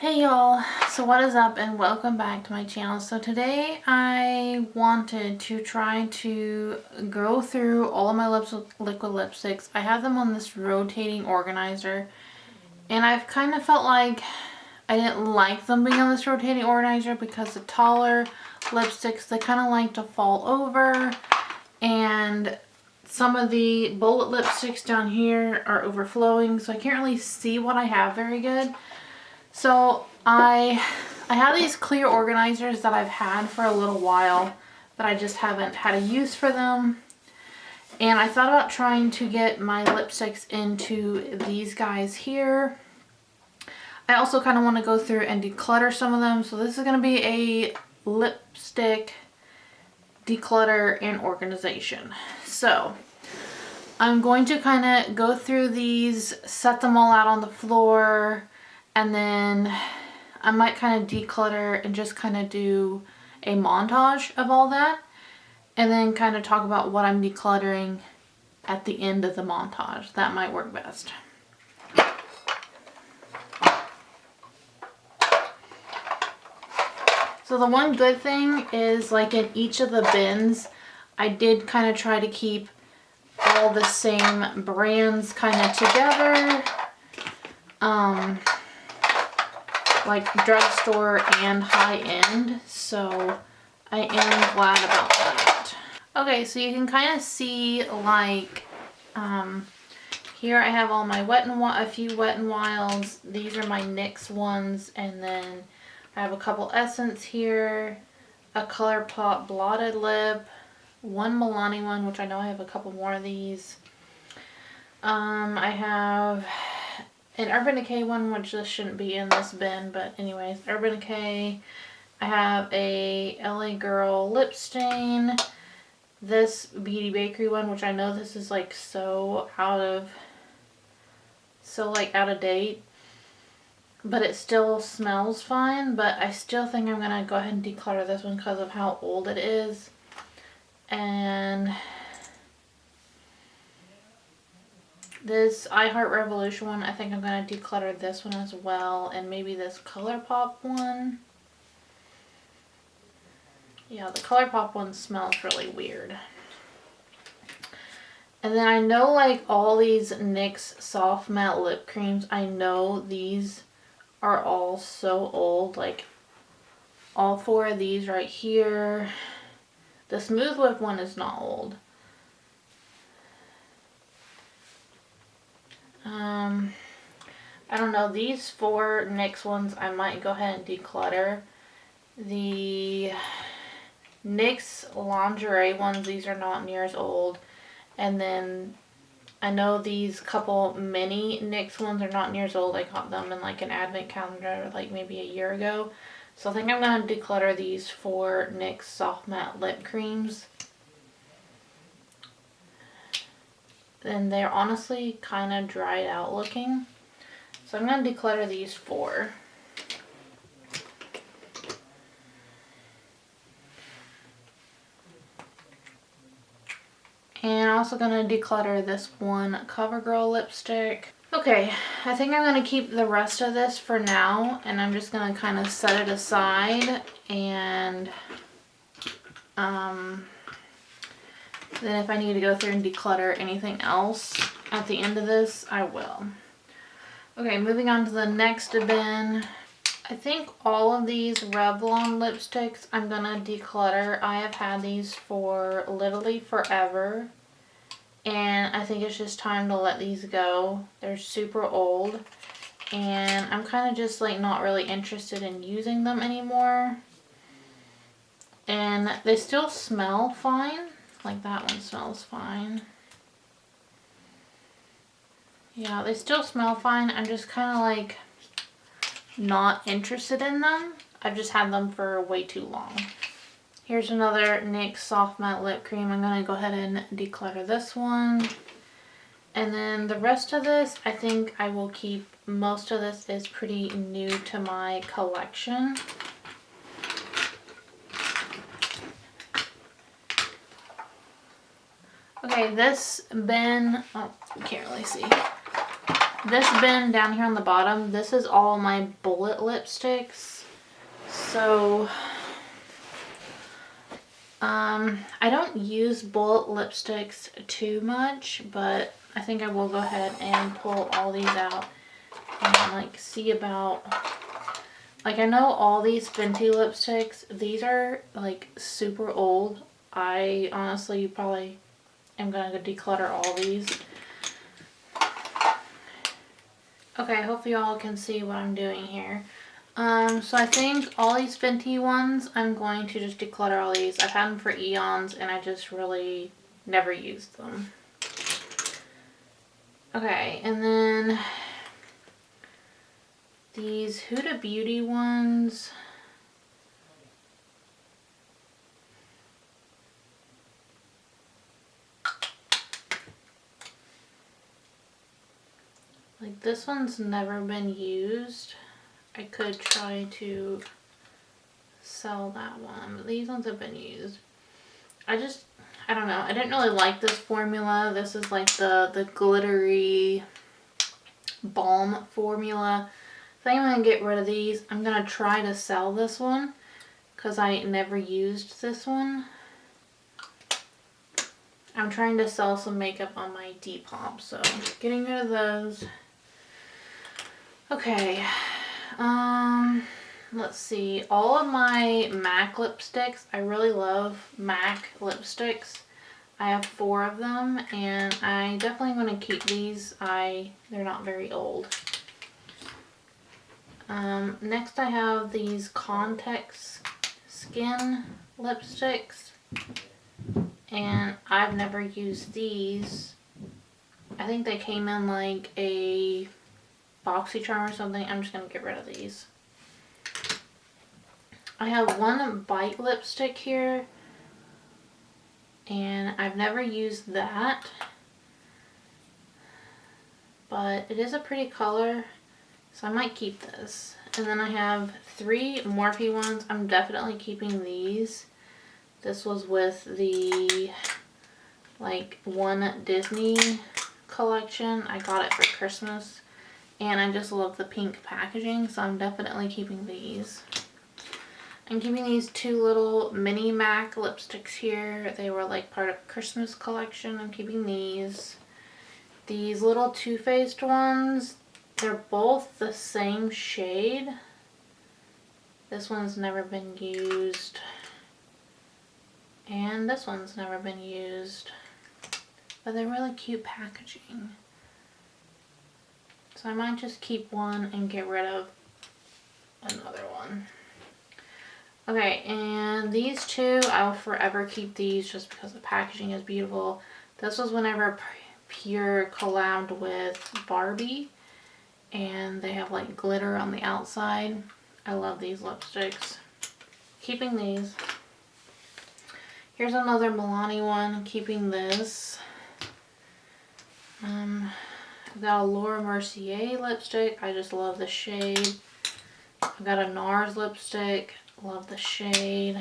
Hey y'all, so what is up and welcome back to my channel. So today I wanted to try to go through all of my liquid lipsticks. I have them on this rotating organizer and I've kind of felt like I didn't like them being on this rotating organizer because the taller lipsticks, they kind of like to fall over, and some of the bullet lipsticks down here are overflowing, so I can't really see what I have very good. So I have these clear organizers that I've had for a little while, but I just haven't had a use for them. And I thought about trying to get my lipsticks into these guys here. I also kind of want to go through and declutter some of them. So this is going to be a lipstick declutter and organization. So I'm going to kind of go through these, set them all out on the floor, and then I might kind of declutter and just kind of do a montage of all that, and then kind of talk about what I'm decluttering at the end of the montage. That might work best. So the one good thing is, like, in each of the bins, I did kind of try to keep all the same brands kind of together. Like drugstore and high-end, so I am glad about that. Okay, so you can kind of see, like, here I have all my a few Wet n Wilds. These are my NYX ones, and then I have a couple Essence here, a ColourPop blotted lip, one Milani one, which I know I have a couple more of these. I have an Urban Decay one, which this shouldn't be in this bin, but anyways, Urban Decay. I have a LA Girl lip stain. This Beauty Bakery one, which I know this is like so out of date, but it still smells fine. But I still think I'm gonna go ahead and declutter this one because of how old it is. And this I Heart Revolution one, I think I'm going to declutter this one as well, and maybe this ColourPop one. Yeah, the ColourPop one smells really weird. And then I know, like, all these NYX soft matte lip creams, I know these are all so old. Like, all four of these right here. The Smooth Whip one is not old. I don't know, these four NYX ones I might go ahead and declutter. The NYX lingerie ones, these are not near as old. And then I know these couple mini NYX ones are not near as old. I got them in like an advent calendar like maybe a year ago. So I think I'm going to declutter these four NYX soft matte lip creams. And they're honestly kind of dried out looking. So I'm going to declutter these four. And I'm also going to declutter this one CoverGirl lipstick. Okay, I think I'm going to keep the rest of this for now, and I'm just going to kind of set it aside, and then if I need to go through and declutter anything else at the end of this, I will. Okay, moving on to the next bin. I think all of these Revlon lipsticks I'm gonna declutter. I have had these for literally forever, and I think it's just time to let these go. They're super old, and I'm kind of just like not really interested in using them anymore. And they still smell fine. Like, that one smells fine. Yeah, they still smell fine. I'm just kind of like not interested in them. I've just had them for way too long. Here's another NYX soft matte lip cream. I'm going to go ahead and declutter this one. And then the rest of this, I think I will keep. Most of this is pretty new to my collection. Okay, this bin, oh, you can't really see. this bin down here on the bottom, this is all my bullet lipsticks. So, I don't use bullet lipsticks too much, but I think I will go ahead and pull all these out and like see about, like I know all these Fenty lipsticks, these are like super old. I honestly probably am gonna go declutter all these. Okay, hopefully y'all can see what I'm doing here. So I think all these Fenty ones, I'm going to just declutter all these. I've had them for eons and I just really never used them. Okay, and then these Huda Beauty ones. Like this one's never been used. I could try to sell that one, but these ones have been used. I don't know. I didn't really like this formula. This is like the glittery balm formula. I think I'm going to get rid of these. I'm going to try to sell this one because I never used this one. I'm trying to sell some makeup on my Depop, so getting rid of those. Okay, let's see. All of my MAC lipsticks, I really love MAC lipsticks. I have 4 of them, and I definitely want to keep these. They're not very old. Next I have these Context Skin lipsticks, and I've never used these. I think they came in like a BoxyCharm or something. I'm just going to get rid of these. I have one Bite lipstick here, and I've never used that, but it is a pretty color, so I might keep this. And then I have 3 Morphe ones. I'm definitely keeping these. This was with the like one Disney collection. I got it for Christmas. And I just love the pink packaging, so I'm definitely keeping these. I'm keeping these 2 little mini MAC lipsticks here. They were like part of Christmas collection. I'm keeping these. These little Too Faced ones, they're both the same shade. This one's never been used. And this one's never been used. But they're really cute packaging. So I might just keep one and get rid of another one. Okay, and these 2, I will forever keep these just because the packaging is beautiful. This was whenever Pure collabed with Barbie, and they have like glitter on the outside. I love these lipsticks. Keeping these. Here's another Milani one. Keeping this. I've got a Laura Mercier lipstick. I just love the shade. I've got a NARS lipstick. Love the shade.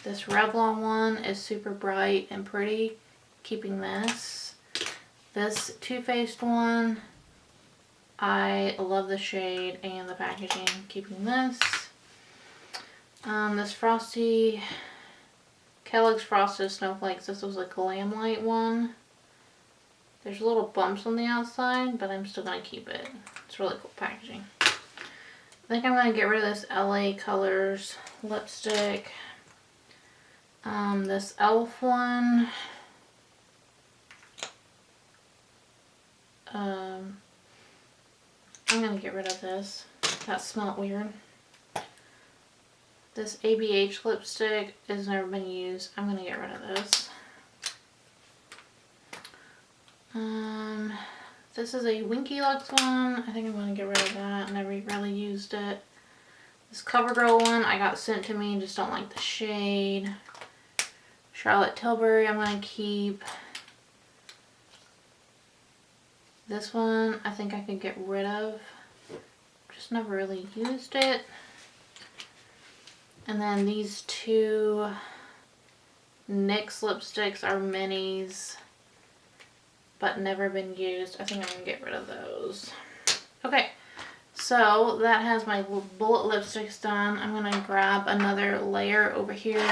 This Revlon one is super bright and pretty. Keeping this. This Too Faced one, I love the shade and the packaging. Keeping this. This Frosty, Kellogg's Frosted Snowflakes. This was a Glam Light one. There's little bumps on the outside, but I'm still going to keep it. It's really cool packaging. I think I'm going to get rid of this LA Colors lipstick. This e.l.f. one. I'm going to get rid of this. That smelled weird. This ABH lipstick has never been used. I'm going to get rid of this. This is a Winky Lux one. I think I'm going to get rid of that. I never really used it. This CoverGirl one I got sent to me. Just don't like the shade. Charlotte Tilbury I'm going to keep. This one I think I could get rid of. Just never really used it. And then these 2 NYX lipsticks are minis, but never been used. I think I'm going to get rid of those. Okay, so that has my bullet lipsticks done. I'm gonna grab another layer over here.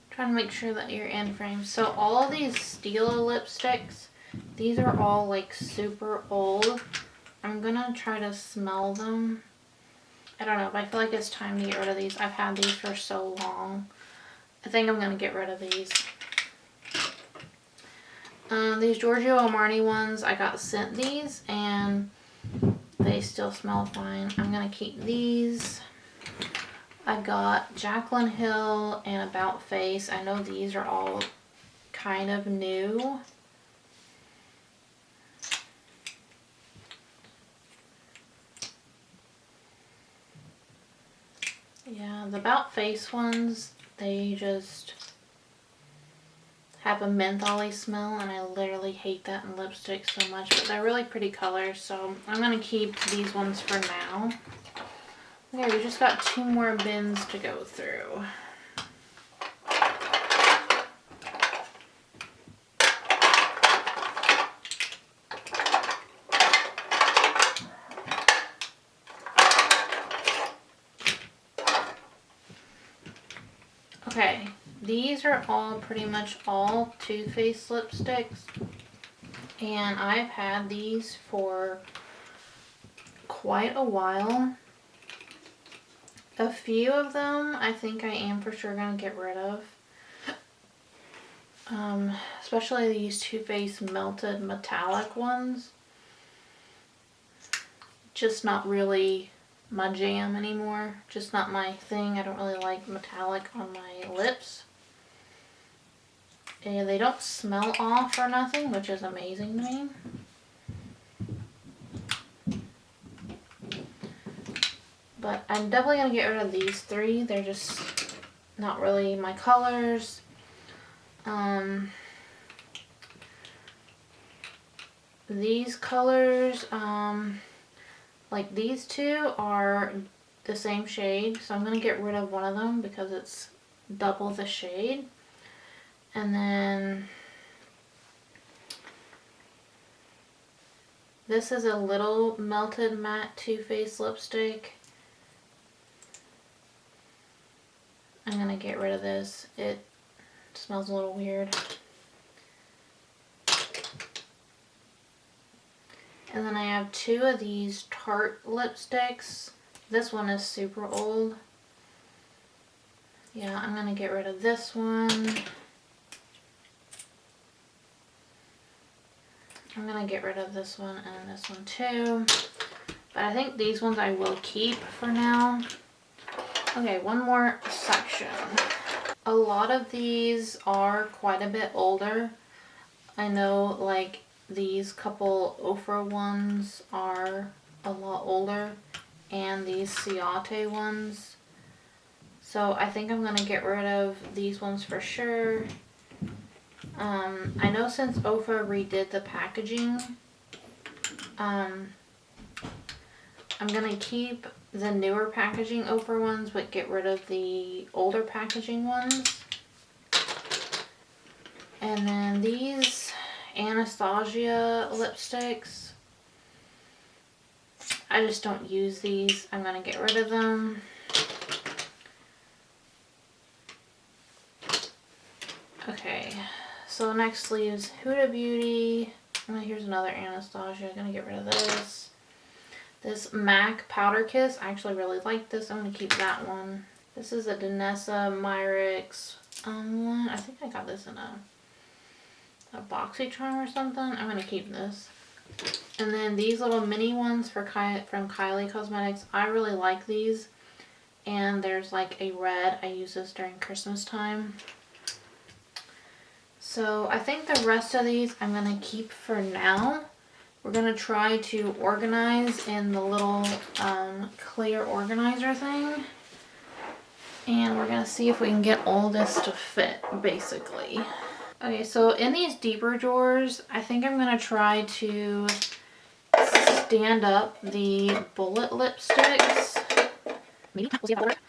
Trying to make sure that you're in frame. So all of these Stila lipsticks, these are all like super old. I'm gonna try to smell them. I don't know, but I feel like it's time to get rid of these. I've had these for so long. I think I'm gonna get rid of these. These Giorgio Armani ones, I got sent these and they still smell fine. I'm gonna keep these. I got Jaclyn Hill and About Face. I know these are all kind of new. Yeah, the About Face ones, they just have a mentholy smell, and I literally hate that in lipstick so much, but they're really pretty colors, so I'm going to keep these ones for now. Okay, we just got 2 more bins to go through. Okay, these are all pretty much all Too Faced lipsticks, and I've had these for quite a while. A few of them I think I am for sure going to get rid of. Especially these Too Faced melted metallic ones. Just not really my jam anymore. Just not my thing. I don't really like metallic on my lips. And they don't smell off or nothing, which is amazing to me. But I'm definitely going to get rid of these 3. They're just not really my colors. These colors, like these 2 are the same shade, so I'm going to get rid of one of them because it's double the shade. And then this is a little melted matte Too Faced lipstick. I'm going to get rid of this. It smells a little weird. And then I have 2 of these Tarte lipsticks. This one is super old. Yeah, I'm going to get rid of this one. I'm going to get rid of this one and this one too. But I think these ones I will keep for now. Okay, one more section. A lot of these are quite a bit older. I know like these couple Ofra ones are a lot older, and these Ciate ones. So I think I'm going to get rid of these ones for sure. I know since Ofra redid the packaging, I'm going to keep the newer packaging Ofra ones, but get rid of the older packaging ones. And then these Anastasia lipsticks, I just don't use these. I'm going to get rid of them. Okay, so next leaves Huda Beauty. Oh, here's another Anastasia. I'm going to get rid of this. This MAC Powder Kiss, I actually really like this. I'm going to keep that one. This is a Danessa Myrix one. I think I got this in a BoxyCharm or something. I'm going to keep this. And then these little mini ones from Kylie Cosmetics. I really like these. And there's like a red. I use this during Christmas time. So I think the rest of these I'm going to keep for now. We're going to try to organize in the little clear organizer thing. And we're going to see if we can get all this to fit, basically. Okay, so in these deeper drawers, I think I'm going to try to stand up the bullet lipsticks. Maybe. We'll see if that works.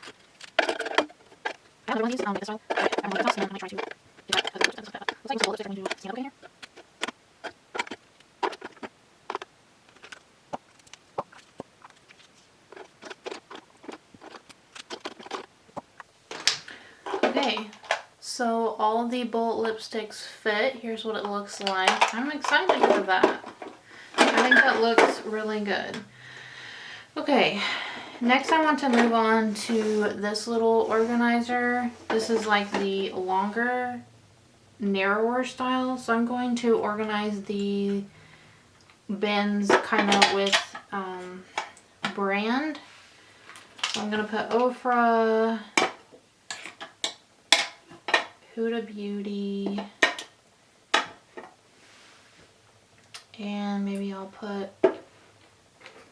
I have one of these this style. I'm going to toss them and I try to get that other lipstick. Looks like most of the lipsticks are going to stand up in here. So all the bullet lipsticks fit. Here's what it looks like. I'm excited for that. I think that looks really good. Okay, next I want to move on to this little organizer. This is like the longer, narrower style. So I'm going to organize the bins kind of with brand. So I'm going to put Ofra, Huda Beauty, and maybe I'll put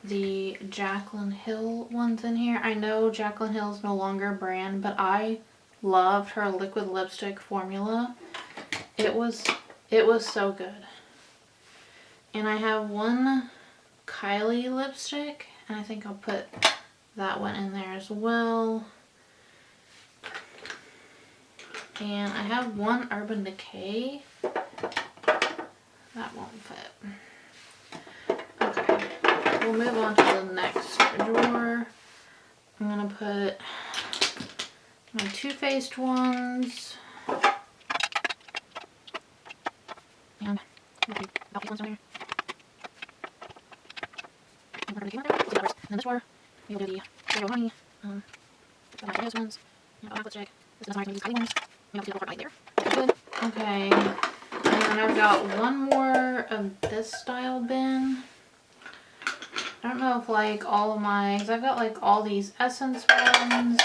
the Jaclyn Hill ones in here. I know Jaclyn Hill is no longer a brand, but I loved her liquid lipstick formula. It was so good. And I have one Kylie lipstick, and I think I'll put that one in there as well. And I have one Urban Decay. That won't fit. Okay, we'll move on to the next drawer. I'm gonna put my Too Faced ones. And about these ones over here. And then this drawer, we'll do the Cherry Honey. Those ones. And about lipstick. This is my Kylie ones. Maybe I'll do the right there. That's good. Okay. And then I've got one more of this style bin. I don't know if like all of my, because I've got like all these Essence ones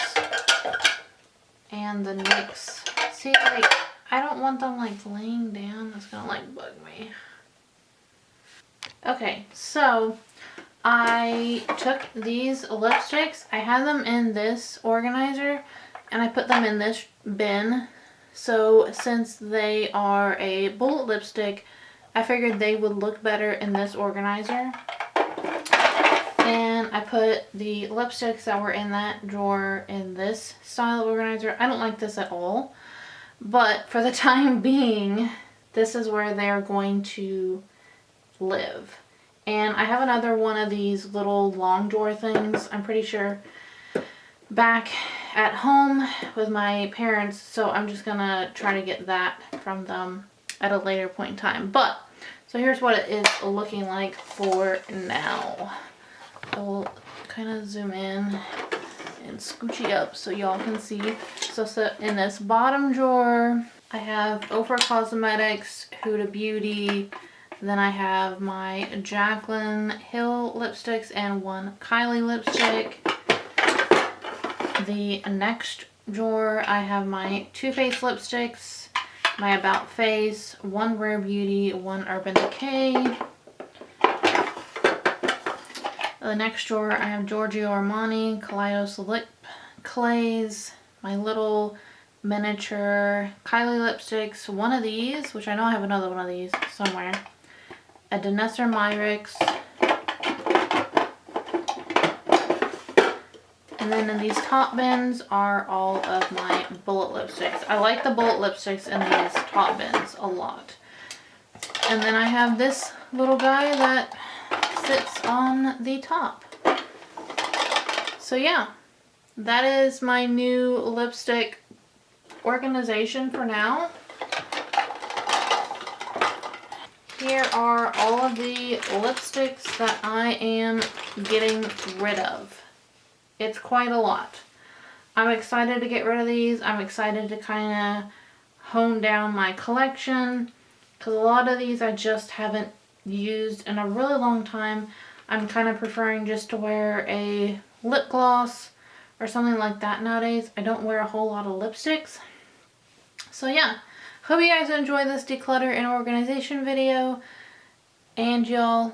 and the NYX. See, like, I don't want them like laying down. That's gonna like bug me. Okay, so I took these lipsticks. I had them in this organizer and I put them in this bin. So since they are a bullet lipstick, I figured they would look better in this organizer. And I put the lipsticks that were in that drawer in this style organizer. I don't like this at all, but for the time being, this is where they're going to live. And I have another one of these little long drawer things, I'm pretty sure, back at home with my parents, so I'm just gonna try to get that from them at a later point in time. But so here's what it is looking like for now. I will kind of zoom in and scoochie up so y'all can see. So in this bottom drawer, I have Ofra Cosmetics, Huda Beauty, then I have my Jaclyn Hill lipsticks and one Kylie lipstick. The next drawer, I have my Too Faced lipsticks, my About Face, one Rare Beauty, one Urban Decay. The next drawer, I have Giorgio Armani Kaleidos Lip Clays, my little miniature Kylie lipsticks, one of these, which I know I have another one of these somewhere, a Danessa Myricks, and then in these top bins are all of my bullet lipsticks. I like the bullet lipsticks in these top bins a lot. And then I have this little guy that sits on the top. So yeah, that is my new lipstick organization for now. Here are all of the lipsticks that I am getting rid of. It's quite a lot. I'm excited to get rid of these. I'm excited to kind of hone down my collection because a lot of these I just haven't used in a really long time. I'm kind of preferring just to wear a lip gloss or something like that nowadays. I don't wear a whole lot of lipsticks. So yeah, hope you guys enjoyed this declutter and organization video. And y'all,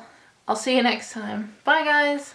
I'll see you next time. Bye guys!